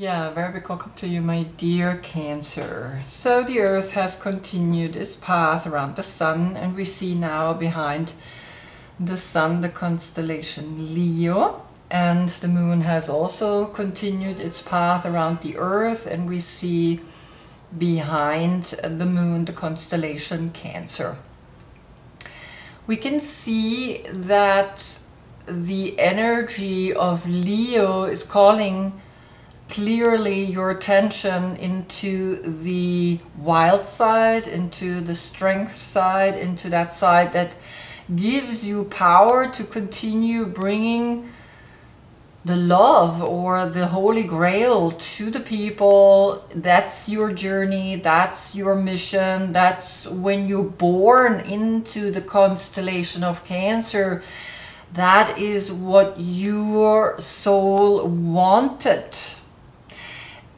Yeah, very big welcome to you, my dear Cancer. So the Earth has continued its path around the Sun, and we see now behind the Sun the constellation Leo, and the Moon has also continued its path around the Earth, and we see behind the Moon the constellation Cancer. We can see that the energy of Leo is calling clearly your attention into the wild side, into the strength side, into that side that gives you power to continue bringing the love or the Holy Grail to the people. That's your journey, that's your mission, that's when you're born into the constellation of Cancer. That is what your soul wanted.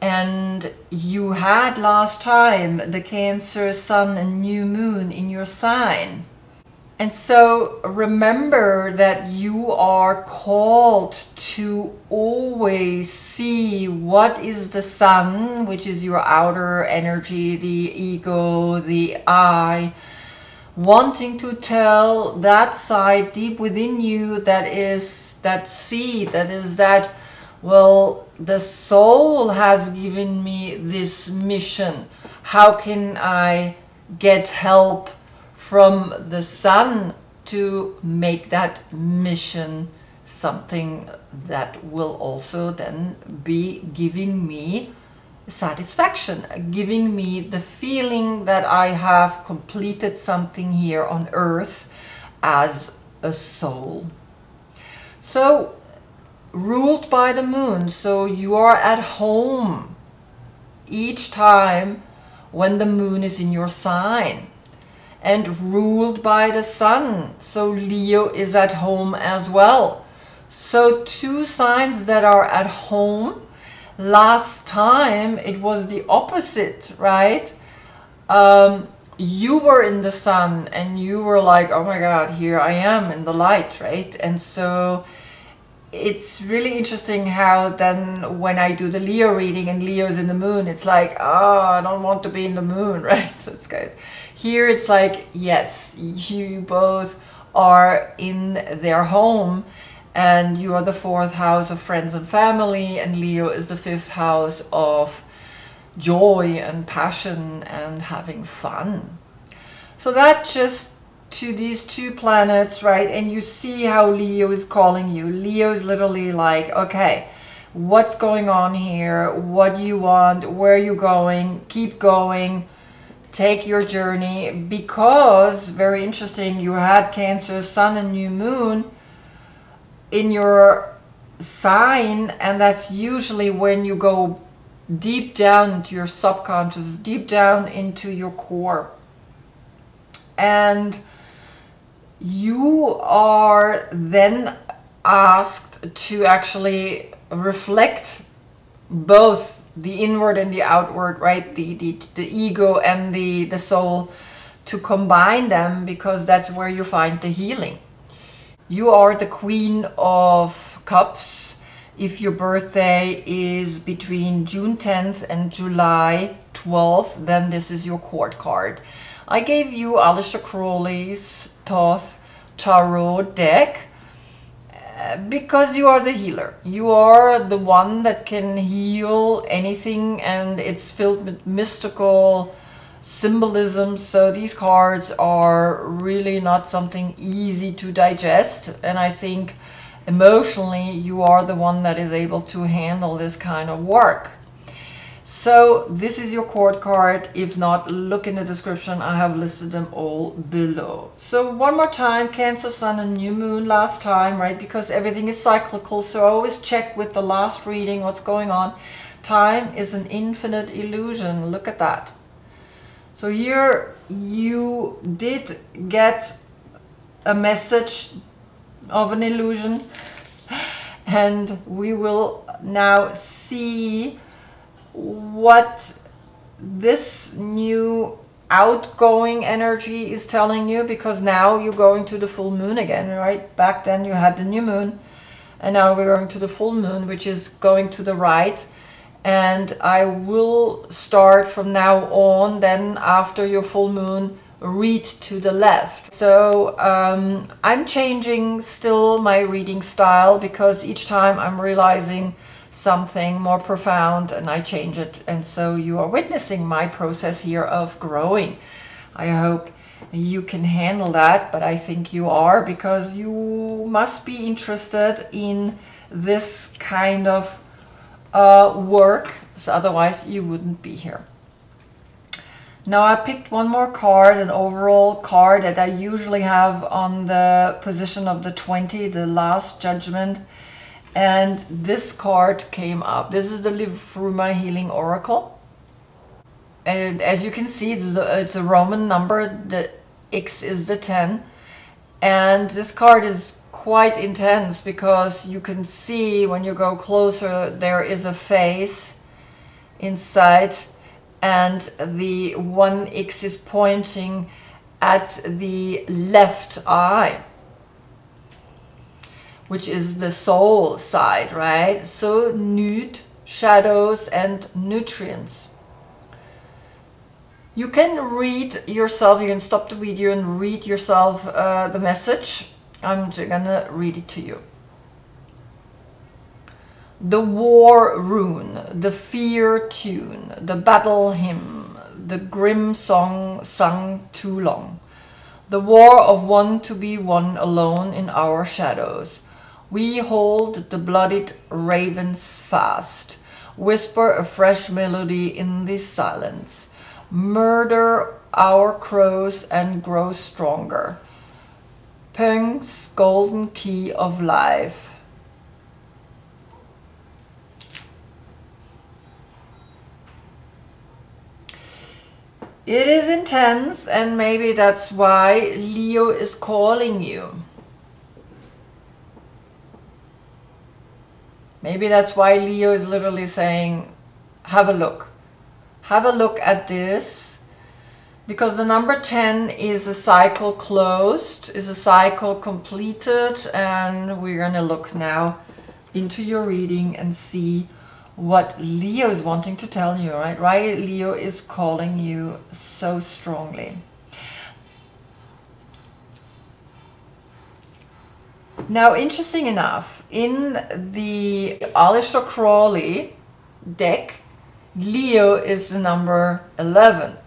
And you had last time the Cancer Sun and New Moon in your sign. And so remember that you are called to always see what is the Sun, which is your outer energy, the ego, the I, wanting to tell that side deep within you that is that seed, that is that, well, the soul has given me this mission. How can I get help from the Sun to make that mission something that will also then be giving me satisfaction, giving me the feeling that I have completed something here on Earth as a soul. So ruled by the Moon, so you are at home each time when the Moon is in your sign, and ruled by the Sun, so Leo is at home as well. So two signs that are at home. Last time it was the opposite, right? You were in the Sun and you were like, oh my God, here I am in the light, right? And so it's really interesting how then when I do the Leo reading and Leo's in the Moon, it's like, oh, I don't want to be in the Moon, right? So it's good. Here it's like, yes, you both are in their home, and you are the 4th house of friends and family, and Leo is the 5th house of joy and passion and having fun. So that just to these two planets, right? And you see how Leo is calling you. Leo is literally like, okay, what's going on here? What do you want? Where are you going? Keep going. Take your journey. Because, very interesting, you had Cancer, Sun and New Moon in your sign, and that's usually when you go deep down into your subconscious, deep down into your core. And you are then asked to actually reflect both the inward and the outward, right? The ego and the soul, to combine them, because that's where you find the healing. You are the Queen of Cups. If your birthday is between June 10th and July 12th, then this is your court card. I gave you Aleister Crowley's Thoth Tarot deck because you are the healer. You are the one that can heal anything, and it's filled with mystical symbolism. So these cards are really not something easy to digest, and I think emotionally you are the one that is able to handle this kind of work. So this is your court card. If not, look in the description. I have listed them all below. So one more time, Cancer, Sun and New Moon last time, right? Because everything is cyclical, so I always check with the last reading what's going on. Time is an infinite illusion. Look at that. So here you did get a message of an illusion, and we will now see what this new outgoing energy is telling you, because now you're going to the full moon again, right? Back then you had the new moon, and now we're going to the full moon, which is going to the right. And I will start from now on, then after your full moon, read to the left. So I'm changing still my reading style, because each time I'm realizing something more profound and I change it. And so you are witnessing my process here of growing. I hope you can handle that, but I think you are, because you must be interested in this kind of work, so otherwise you wouldn't be here. Now I picked one more card, an overall card that I usually have on the position of the 20, the last judgment, and this card came up. This is the Live Through My Healing Oracle, and as you can see, it's a Roman number. The X is the 10, and this card is quite intense, because you can see when you go closer there is a face inside, and the 1X is pointing at the left eye, which is the soul side, right? So nude, shadows and nutrients. You can read yourself, you can stop the video and read yourself the message. I'm just gonna read it to you. The war rune, the fear tune, the battle hymn, the grim song sung too long. The war of one to be won alone in our shadows. We hold the bloodied ravens fast. Whisper a fresh melody in this silence. Murder our crows and grow stronger. Peng's golden key of life. It is intense, and maybe that's why Leo is calling you. Maybe that's why Leo is literally saying, have a look. Have a look at this. Because the number 10 is a cycle closed, is a cycle completed, and we're going to look now into your reading and see what Leo is wanting to tell you, right? Right? Leo is calling you so strongly. Now, interesting enough, in the Aleister Crowley deck, Leo is the number 11.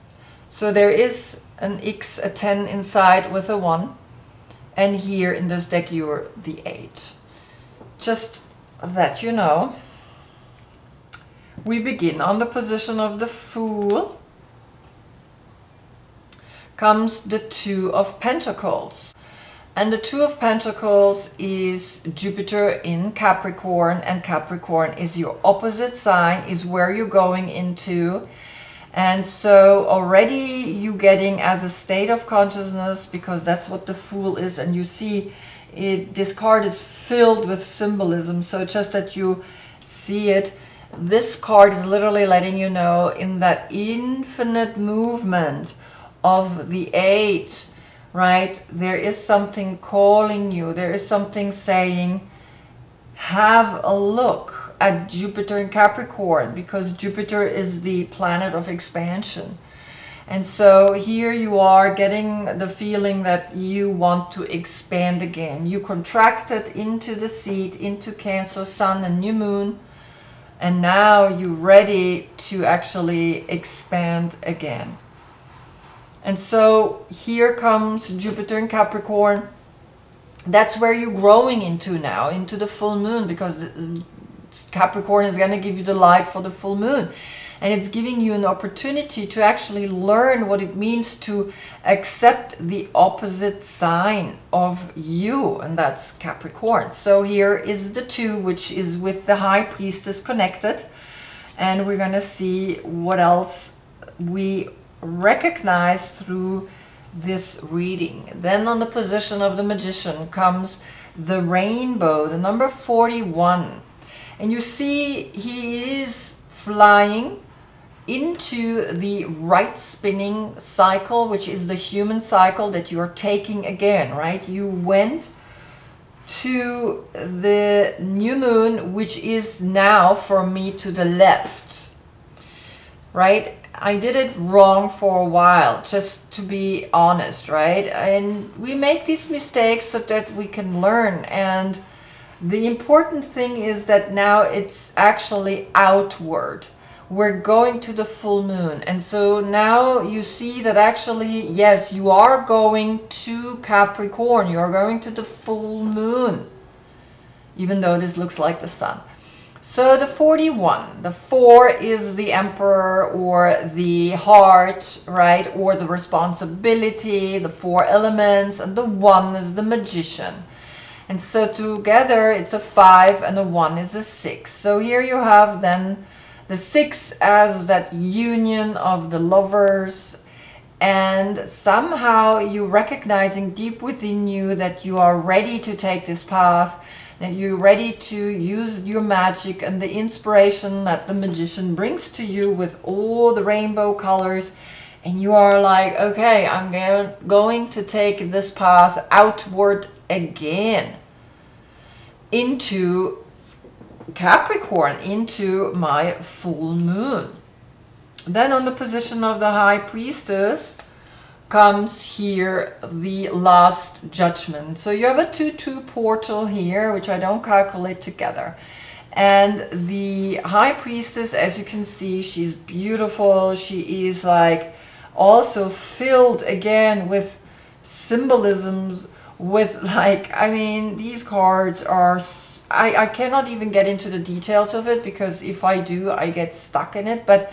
So there is an X, a 10 inside with a 1. And here in this deck, you're the 8. Just that you know. We begin on the position of the Fool. Comes the 2 of Pentacles. And the 2 of Pentacles is Jupiter in Capricorn. And Capricorn is your opposite sign, is where you're going into. And so already you getting as a state of consciousness, because that's what the Fool is. And you see, this card is filled with symbolism. So just that you see it. This card is literally letting you know, in that infinite movement of the 8, right? There is something calling you. There is something saying, have a look at Jupiter in Capricorn, because Jupiter is the planet of expansion. And so here you are getting the feeling that you want to expand again. You contracted into the seat, into Cancer, Sun and New Moon. And now you're ready to actually expand again. And so here comes Jupiter in Capricorn. That's where you're growing into now, into the full moon, because Capricorn is going to give you the light for the full moon. And it's giving you an opportunity to actually learn what it means to accept the opposite sign of you, and that's Capricorn. So here is the 2, which is with the High Priestess connected. And we're going to see what else we recognize through this reading. Then on the position of the Magician comes the Rainbow, the number 41. And you see he is flying into the right spinning cycle, which is the human cycle that you are taking again, right? You went to the new moon, which is now for me to the left, right? I did it wrong for a while, just to be honest, right? And we make these mistakes so that we can learn. And the important thing is that now it's actually outward. We're going to the full moon. And so now you see that actually, yes, you are going to Capricorn. You are going to the full moon, even though this looks like the sun. So the 41, the 4 is the emperor or the heart, right? Or the responsibility, the 4 elements, and the 1 is the magician. And so together it's a 5 and the 1 is a 6. So here you have then the 6 as that union of the lovers, and somehow you recognizing deep within you that you are ready to take this path, that you're ready to use your magic and the inspiration that the magician brings to you with all the rainbow colors, and you are like, okay, I'm going to take this path outward again into Capricorn, into my full moon. Then on the position of the high priestess comes here the last judgment. So you have a 2-2 portal here, which I don't calculate together. And the high priestess, as you can see, she's beautiful. She is like also filled again with symbolisms, with like, I mean, these cards are, I cannot even get into the details of it, because if I do, I get stuck in it. But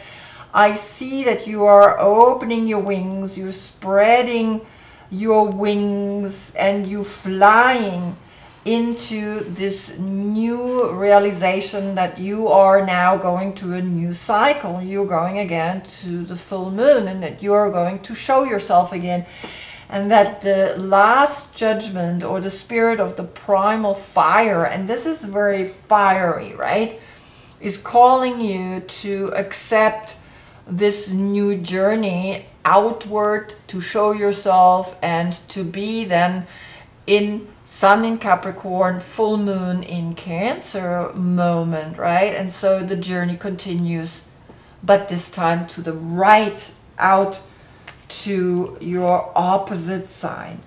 I see that you are opening your wings, you're spreading your wings, and you flying into this new realization that you are now going to a new cycle. You're going again to the full moon, and that you are going to show yourself again. And that the last judgment, or the spirit of the primal fire, and this is very fiery, right, is calling you to accept this new journey outward, to show yourself, and to be then in Sun in Capricorn, full moon in Cancer moment, right? And so the journey continues, but this time to the right, out to your opposite sign.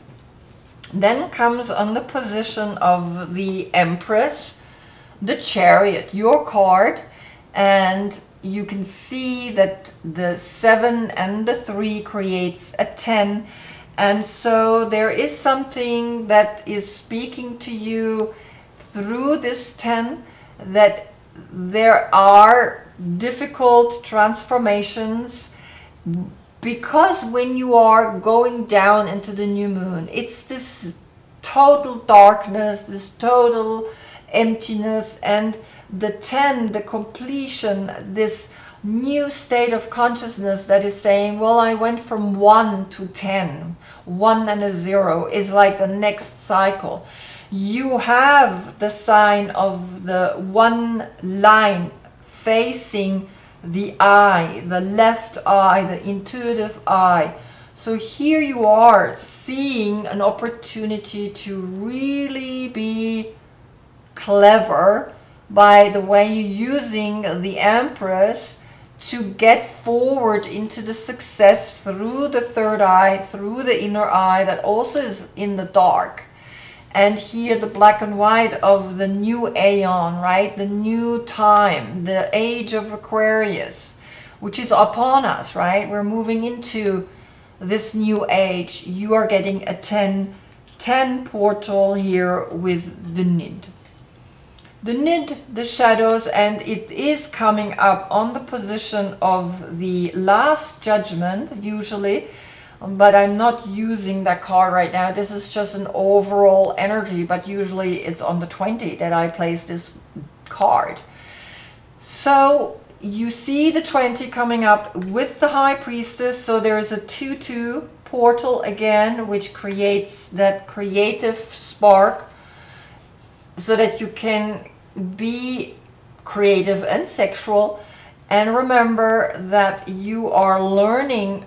Then comes on the position of the Empress, the Chariot, your card, and you can see that the 7 and the 3 creates a 10. And so there is something that is speaking to you through this 10, that there are difficult transformations, because when you are going down into the new moon, it's this total darkness, this total emptiness, and the 10, the completion, this new state of consciousness that is saying, well, I went from 1 to 10, 1 and a 0 is like the next cycle. You have the sign of the 1 line facing the eye, the left eye, the intuitive eye. So here you are seeing an opportunity to really be clever by the way you're using the Empress to get forward into the success through the third eye, through the inner eye that also is in the dark. And here the black and white of the new aeon, right? The new time, the age of Aquarius, which is upon us, right? We're moving into this new age. You are getting a 10 portal here with the Nid. The Nid, the shadows, and it is coming up on the position of the last judgment, usually. But I'm not using that card right now. This is just an overall energy, but usually it's on the 20 that I place this card. So you see the 20 coming up with the High Priestess. So there's a 2-2 portal again, which creates that creative spark so that you can be creative and sexual. And remember that you are learning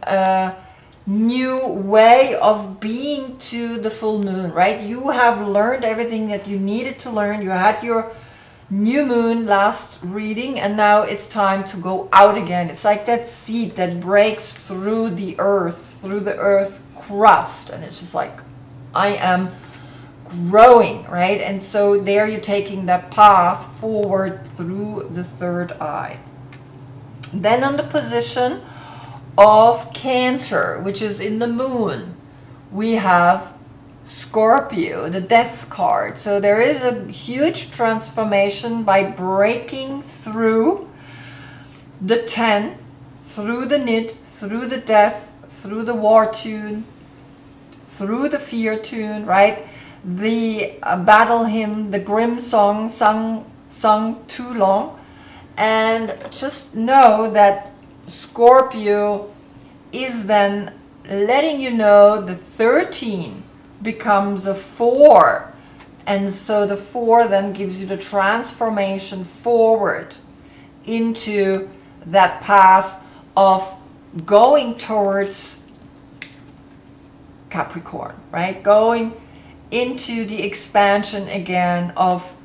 new way of being to the full moon, right? You have learned everything that you needed to learn. You had your new moon last reading, and now it's time to go out again. It's like that seed that breaks through the earth crust, and it's just like, I am growing, right? And so there you're taking that path forward through the third eye. Then on the position of Cancer, which is in the moon, we have Scorpio, the death card. So there is a huge transformation by breaking through the 10, through the nid, through the death, through the war tune, through the fear tune, right? The battle hymn, the grim song sung too long. And just know that Scorpio is then letting you know the 13 becomes a 4, and so the 4 then gives you the transformation forward into that path of going towards Capricorn, right? Going into the expansion again of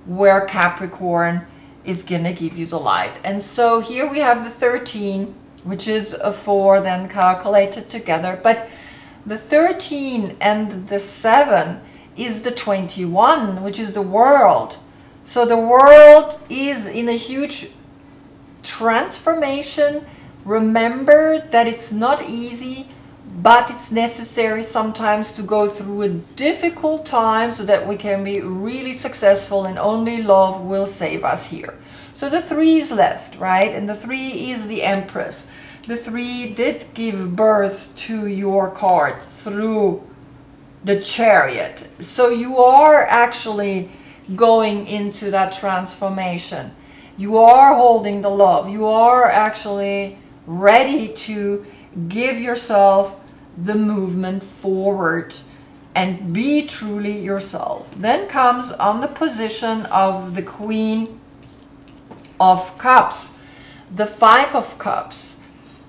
where Capricorn is gonna give you the light. And so here we have the 13, which is a 4 then calculated together, but the 13 and the 7 is the 21, which is the world. So the world is in a huge transformation. Remember that it's not easy, but it's necessary sometimes to go through a difficult time so that we can be really successful, and only love will save us here. So the 3 is left, right? And the 3 is the Empress. The 3 did give birth to your card through the Chariot. So you are actually going into that transformation. You are holding the love. You are actually ready to give yourself the movement forward and be truly yourself. Then comes on the position of the Queen of Cups, the 5 of Cups.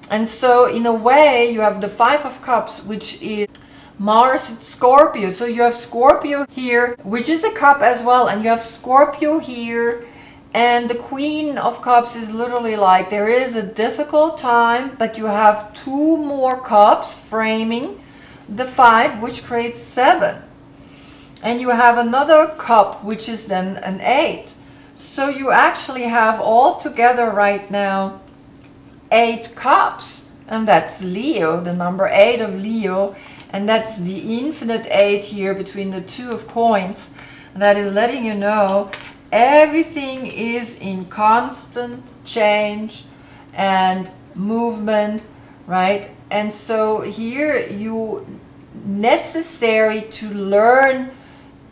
And so in a way you have the 5 of Cups, which is Mars in Scorpio. So you have Scorpio here, which is a cup as well, and you have Scorpio here, and the Queen of Cups is literally like, there is a difficult time, but you have 2 more cups framing the 5, which creates 7. And you have another cup, which is then an 8. So you actually have all together right now 8 cups, and that's Leo, the number 8 of Leo, and that's the infinite 8 here between the 2 of coins. And that is letting you know everything is in constant change and movement, right? And so here you necessary to learn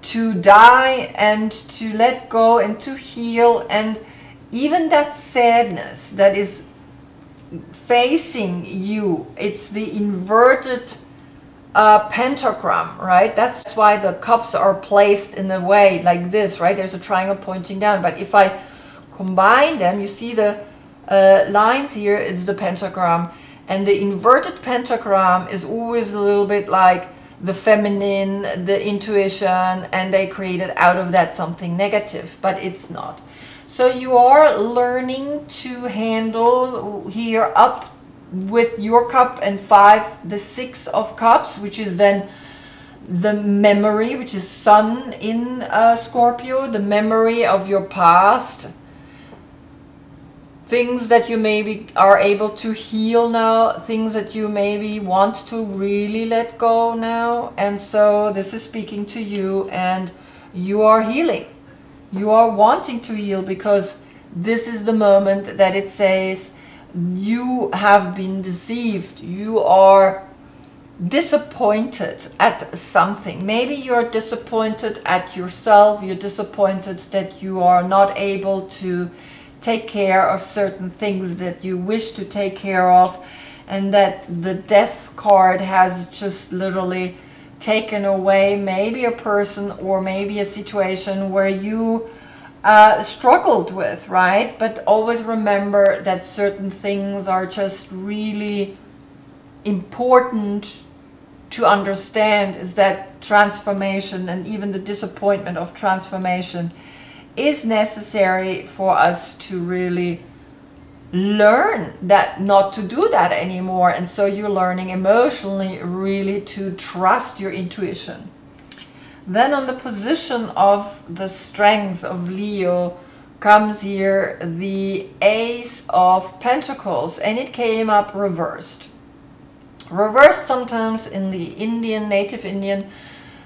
to die and to let go and to heal, and even that sadness that is facing you, it's the inverted pentagram, right? That's why the cups are placed in a way like this, right? There's a triangle pointing down, but if I combine them, you see the lines here, it's the pentagram, and the inverted pentagram is always a little bit like the feminine, the intuition, and they created out of that something negative, but it's not. So you are learning to handle here up with your cup and 5, the 6 of Cups, which is then the memory, which is Sun in Scorpio, the memory of your past, things that you maybe are able to heal now, things that you maybe want to really let go now. And so this is speaking to you, and you are healing. You are wanting to heal, because this is the moment that it says you have been deceived. You are disappointed at something. Maybe you're disappointed at yourself. You're disappointed that you are not able to take care of certain things that you wish to take care of, and that the death card has just literally taken away maybe a person or maybe a situation where you struggled with, right? But always remember that certain things are just really important to understand is that transformation, and even the disappointment of transformation, is necessary for us to really learn that not to do that anymore. And so you're learning emotionally really to trust your intuition. Then on the position of the strength of Leo comes here the Ace of Pentacles, and it came up reversed. Reversed sometimes in the Indian, native Indian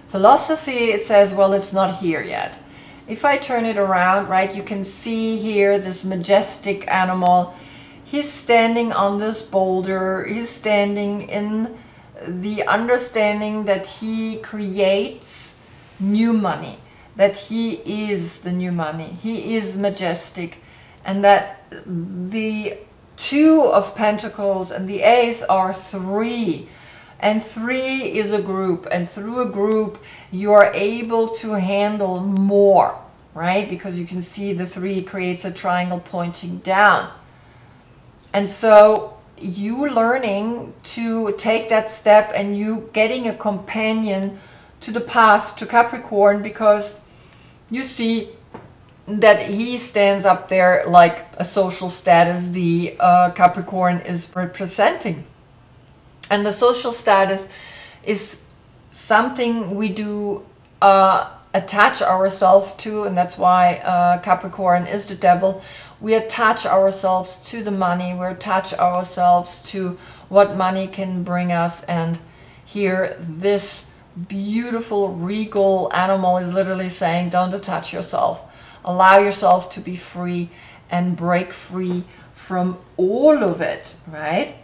philosophy, it says, well, it's not here yet. If I turn it around, right, you can see here this majestic animal. He's standing on this boulder. He's standing in the understanding that he creates new money, that he is the new money. He is majestic, and that the Two of Pentacles and the Ace are three. And three is a group, and through a group you are able to handle more, right? Because you can see the three creates a triangle pointing down. And so you learning to take that step, and you getting a companion to the path to Capricorn, because you see that he stands up there like a social status the Capricorn is representing. And the social status is something we do attach ourselves to, and that's why Capricorn is the devil. We attach ourselves to the money, we attach ourselves to what money can bring us. And here this beautiful regal animal is literally saying, don't attach yourself. Allow yourself to be free and break free from all of it, right?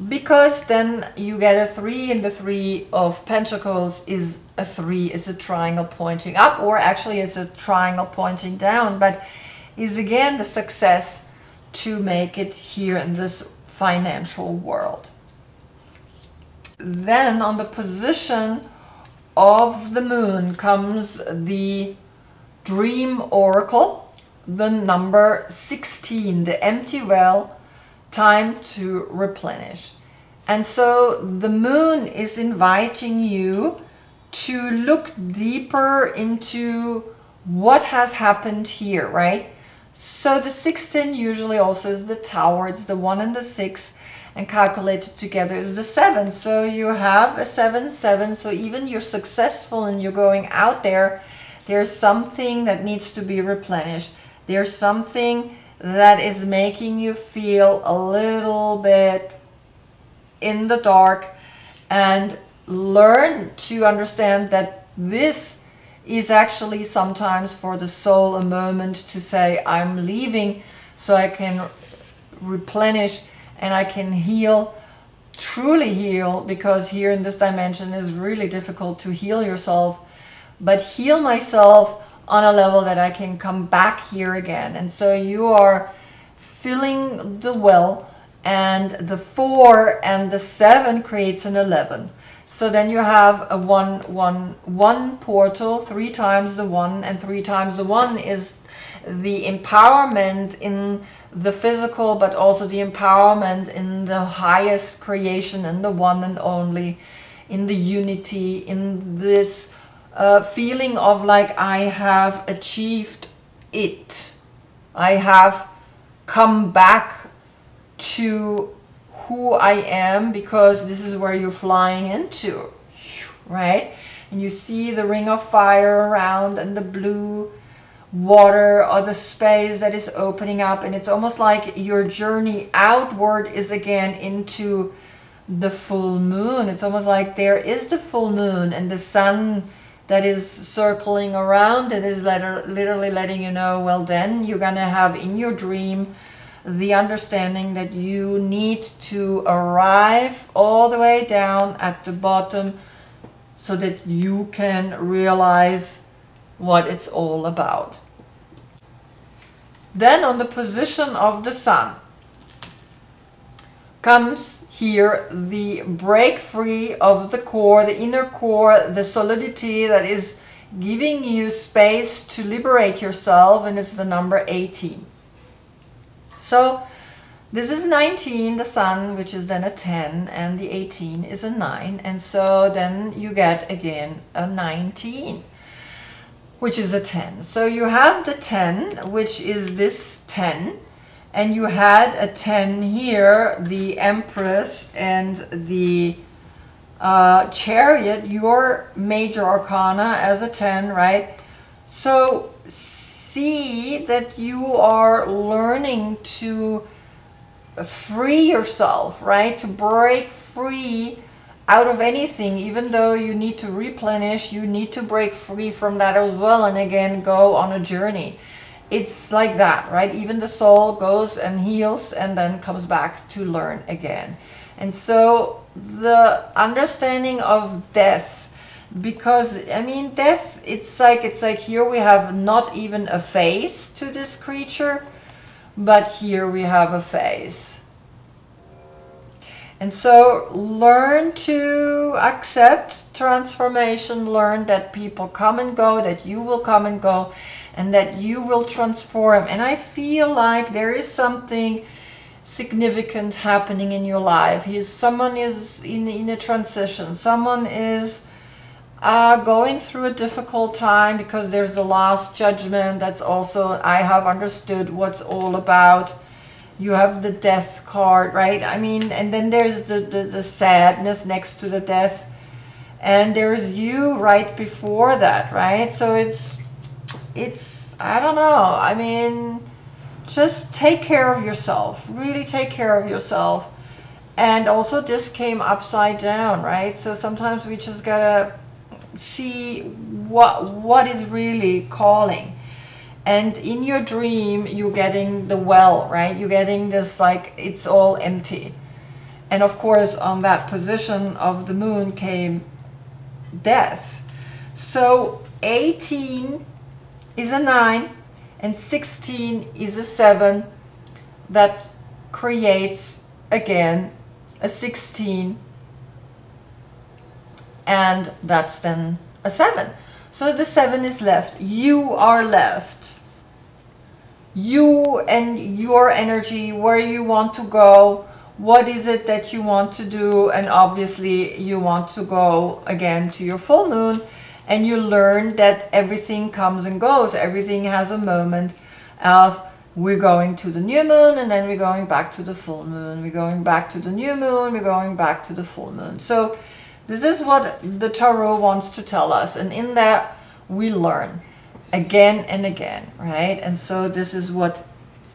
Because then you get a 3, and the 3 of Pentacles is a 3, is a triangle pointing up, or actually it's a triangle pointing down, but is again the success to make it here in this financial world. Then on the position of the moon comes the Dream Oracle, the number 16, the empty well, time to replenish. And so the moon is inviting you to look deeper into what has happened here, right? So the 16 usually also is the Tower, it's the 1 and the 6, and calculated together is the 7. So you have a 7, 7, so even you're successful and you're going out there, there's something that needs to be replenished. There's something that is making you feel a little bit in the dark, and learn to understand that this is actually sometimes for the soul a moment to say, I'm leaving so I can replenish and I can heal, truly heal, because here in this dimension is really difficult to heal yourself, but heal myself on a level that I can come back here again. And so you are filling the well, and the 4 and the 7 creates an 11. So then you have a 1, 1, 1 portal, 3 times the 1, and 3 times the 1 is the empowerment in the physical, but also the empowerment in the highest creation, and the one and only, in the unity, in this feeling of like, I have achieved it. I have come back to who I am, because this is where you're flying into, right? And you see the ring of fire around, and the blue water, or the space that is opening up, and it's almost like your journey outward is again into the full moon. It's almost like there is the full moon, and the sun that is circling around it is literally letting you know, well, then you're gonna have in your dream the understanding that you need to arrive all the way down at the bottom so that you can realize what it's all about. Then on the position of the sun comes here the break free of the core, the inner core, the solidity that is giving you space to liberate yourself, and it's the number 18. So This is 19, the sun, which is then a 10, and the 18 is a 9. And so then you get again a 19, which is a 10. So you have the 10, which is this 10, and you had a 10 here, the Empress and the Chariot, your major arcana as a 10, right? So see that you are learning to free yourself, right? To break free out of anything. Even though you need to replenish, you need to break free from that as well, and again go on a journey. It's like that, right? Even the soul goes and heals and then comes back to learn again. And so the understanding of death, because I mean death, it's like here we have not even a face to this creature, but here we have a face. And so learn to accept transformation, learn that people come and go, that you will come and go, and that you will transform. And I feel like there is something significant happening in your life. Someone is in a transition, someone is going through a difficult time, because there's the last judgment. That's also, I have understood what's all about. You have the death card, right? I mean, and then there's the sadness next to the death, and there's you right before that, right? So it's I don't know, I mean, just take care of yourself, really take care of yourself. And also this came upside down, right? So sometimes we just gotta see what is really calling. And in your dream you're getting the well, right? You're getting this, like, it's all empty. And of course on that position of the moon came death. So 18 is a 9 and 16 is a 7. That creates again a 16, and that's then a 7. So the 7 is left. You are left. You and your energy, where you want to go, what is it that you want to do, and obviously you want to go again to your full moon, and you learn that everything comes and goes. Everything has a moment of, we're going to the new moon, and then we're going back to the full moon. We're going back to the new moon. We're going back to the full moon. So this is what the Tarot wants to tell us. And in that we learn again and again, right? And so this is what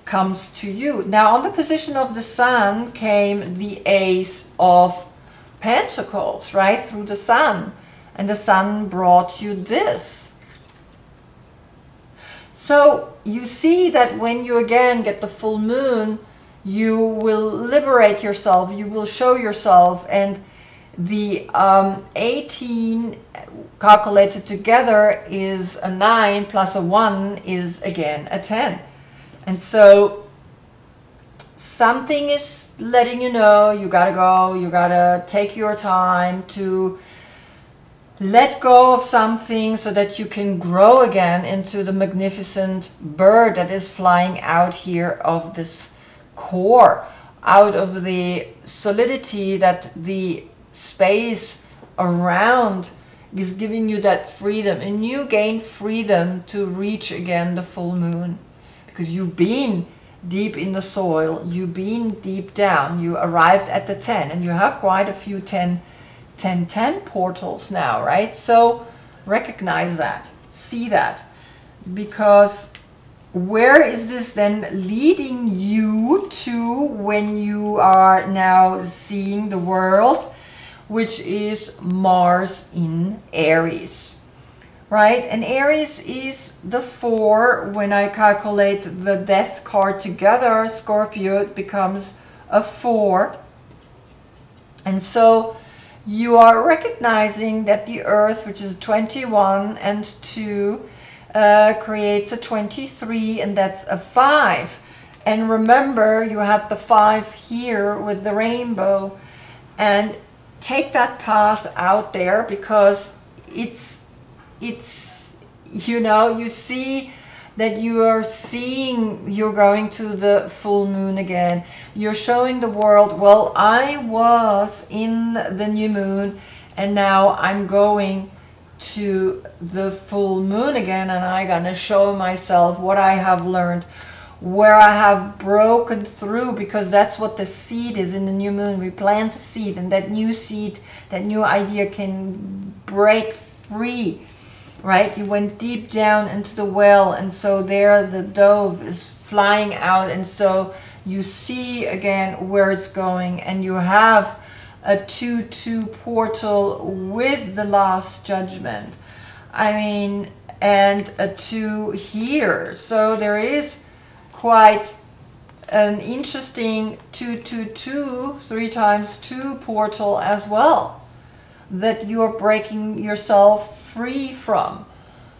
comes to you. Now on the position of the sun came the Ace of Pentacles, right? Through the sun. And the sun brought you this. So you see that when you again get the full moon, you will liberate yourself, you will show yourself, and the 18 calculated together is a 9 plus a 1 is again a 10. And so something is letting you know you gotta go, you gotta take your time to let go of something so that you can grow again into the magnificent bird that is flying out here of this core, out of the solidity that the space around is giving you that freedom. And you gain freedom to reach again the full moon, because you've been deep in the soil, you've been deep down, you arrived at the 10, and you have quite a few 10 portals now, right? So recognize that, see that, because where is this then leading you to when you are now seeing the world, which is Mars in Aries, right? And Aries is the 4. When I calculate the death card together, Scorpio, it becomes a 4. And so you are recognizing that the Earth, which is 21 and 2, creates a 23, and that's a 5. And remember, you had the 5 here with the rainbow, and take that path out there, because it's you know, you see that you are seeing you're going to the full moon again. You're showing the world, well, I was in the new moon and now I'm going to the full moon again, and I'm gonna show myself what I have learned, where I have broken through, because that's what the seed is in the new moon. We plant a seed, and that new seed, that new idea can break free, right? You went deep down into the well, and so there the dove is flying out, and so you see again where it's going, and you have a 2-2 portal with the last judgment. I mean, and a 2 here. So there is quite an interesting 2-2-2, 3 times 2 portal as well, that you're breaking yourself free from,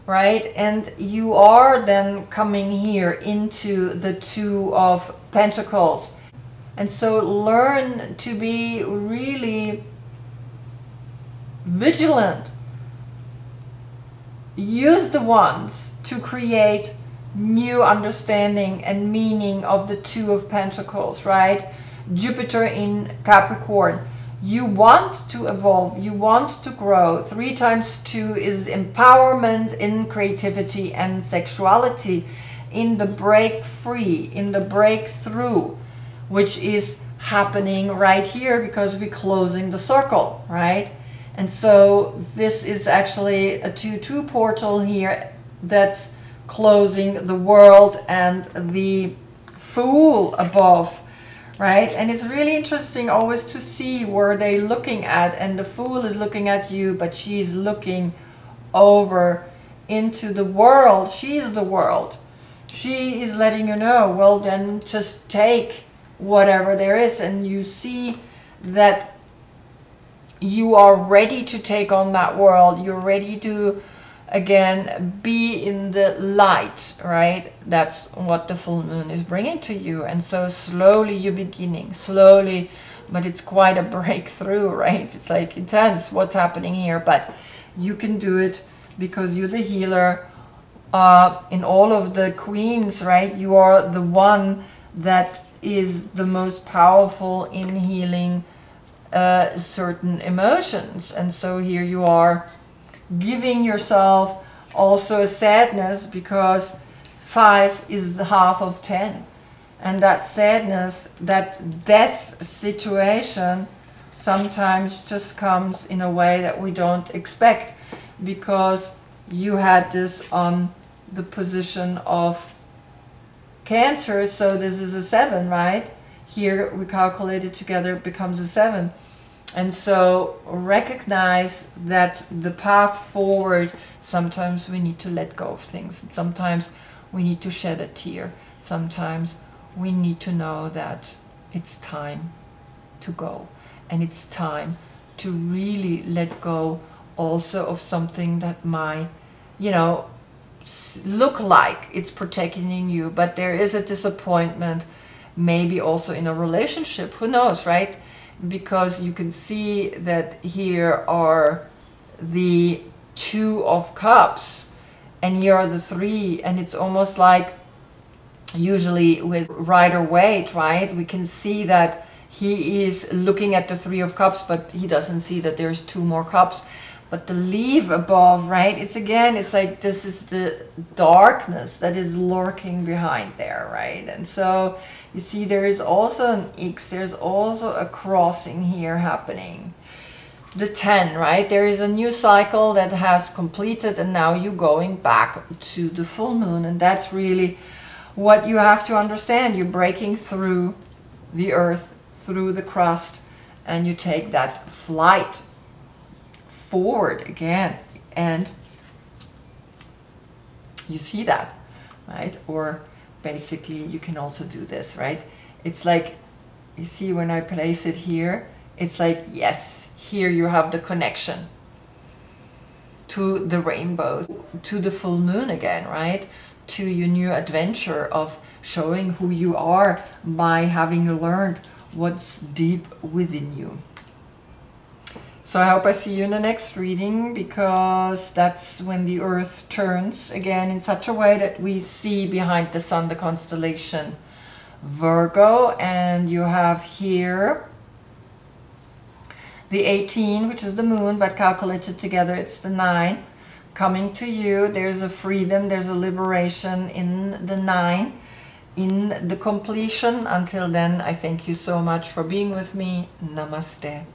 right? And you are then coming here into the 2 of Pentacles. And so learn to be really vigilant. Use the wands to create new understanding and meaning of the 2 of Pentacles, right? Jupiter in Capricorn. You want to evolve, you want to grow. 3 times 2 is empowerment in creativity and sexuality, in the break free, in the breakthrough, which is happening right here because we're closing the circle, right? And so this is actually a 2-2 portal here that's closing the world and the Fool above, right? And it's really interesting always to see where they're looking at, and the Fool is looking at you, but she's looking over into the world. She's the world. She is letting you know, well, then just take whatever there is, and you see that you are ready to take on that world. You're ready to again be in the light, right? That's what the full moon is bringing to you. And so slowly you're beginning, slowly, but it's quite a breakthrough, right? It's like intense what's happening here, but you can do it because you're the healer. In all of the queens, right, you are the one that is the most powerful in healing certain emotions. And so here you are giving yourself also a sadness, because 5 is the half of 10, and that sadness, that death situation sometimes just comes in a way that we don't expect, because you had this on the position of Cancer, so this is a 7, right? Here we calculate it together, it becomes a 7. And so recognize that the path forward, sometimes we need to let go of things. Sometimes we need to shed a tear. Sometimes we need to know that it's time to go. And it's time to really let go also of something that might, you know, look like it's protecting you, but there is a disappointment, maybe also in a relationship, who knows, right? Because you can see that here are the 2 of Cups, and here are the 3, and it's almost like, usually with Rider-Waite, right, we can see that he is looking at the 3 of Cups, but he doesn't see that there's 2 more cups. But the Leaf above, right, it's again, it's like this is the darkness that is lurking behind there, right? And so you see there is also an X, there's also a crossing here happening. The 10, right, there is a new cycle that has completed, and now you're going back to the full moon. And that's really what you have to understand. You're breaking through the earth, through the crust, and you take that flight forward again, and you see that, right? Or basically you can also do this, right? It's like, you see when I place it here, it's like, yes, here you have the connection to the rainbow, to the full moon again, right? To your new adventure of showing who you are by having learned what's deep within you. So I hope I see you in the next reading, because that's when the earth turns again in such a way that we see behind the sun the constellation Virgo. And you have here the 18, which is the moon, but calculated together it's the 9 coming to you. There's a freedom, there's a liberation in the 9, in the completion. Until then, I thank you so much for being with me. Namaste.